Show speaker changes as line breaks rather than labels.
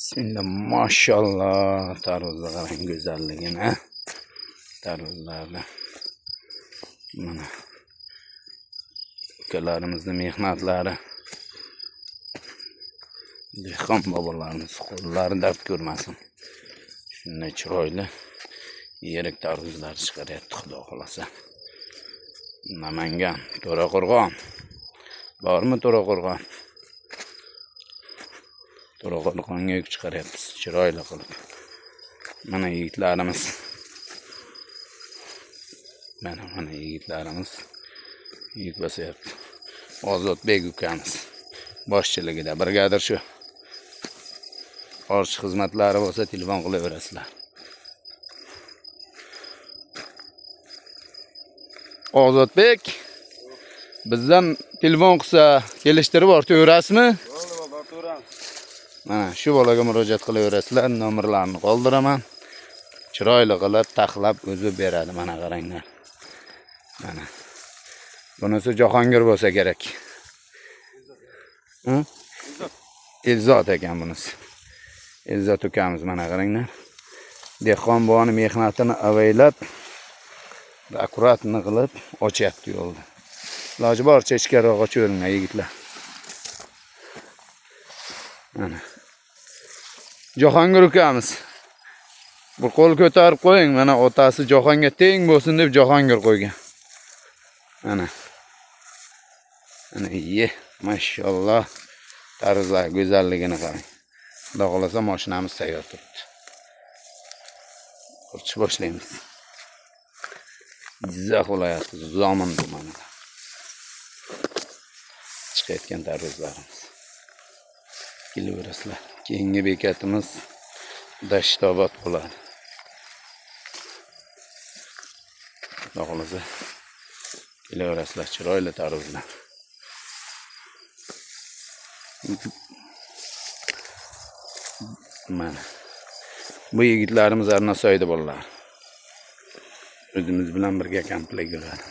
Bismillah, maşallah. Tarvuzların güzelliğine. Tarvuzlarla. Mana ukalarimizning mehnatlari. Dehqon bobolarimiz qo'llari dard ko'rmasin. Shunday chiroyli yirik tarvuzlar chiqaryapti, xudo xolasa. Namangan, To'raqo'rg'on. Bormi To'raqo'rg'on? To'raqo'rg'onga yuk chiqaryapmiz, chiroyli qilib. Mana yigitlarimiz. Mana yigitlarimiz yuk bosyapti. Ozodbek ukamiz boshchiligida brigadir shu. Orchi xizmatlari bo'lsa telefon qilaverasizlar. Ozodbek bizdan telefon qilsa kelishtirib o'rtaverasizmi? Mana shu bolaga murojaat qilaverasizlar, nomerlarini qoldiraman. Chiroyli qilib taxlab o'zi beradi, mana qaranglar. Mana. Bunisi Jahongir bo'lsa kerak. Elzod ekan bunisi. Elzod ukamiz, mana qaranglar. Dehqon boni mehnatini avaylab, akkuratni qilib ochyapti yo'lda. Iloji boricha ichkariroq ochaveringlar yigitlar. Mana. Jahongir ukamiz. Bir qo'l ko'tarib qo'ying, mana otasi Jahonga teng bo'lsin deb Jahongir qo'ygan. Mana. Ana mashallah. Tarzlar go'zalligini qarang. Xudo xolasa mashinamiz tayyor turibdi. Qurchish boshlaymiz. Jizzax viloyati Zomin tumanida chiqayotgan tarzlarimiz. Kelaverasizlar. Keyingi bekatimiz Dashtobod bo'ladi. Xudo xolasa kelaverasizlar, chiroyli tarzlar. Mana. Bu yigitlarimiz Arnasoyda bolalar. O'zimiz bilan birga kamplik qiladi.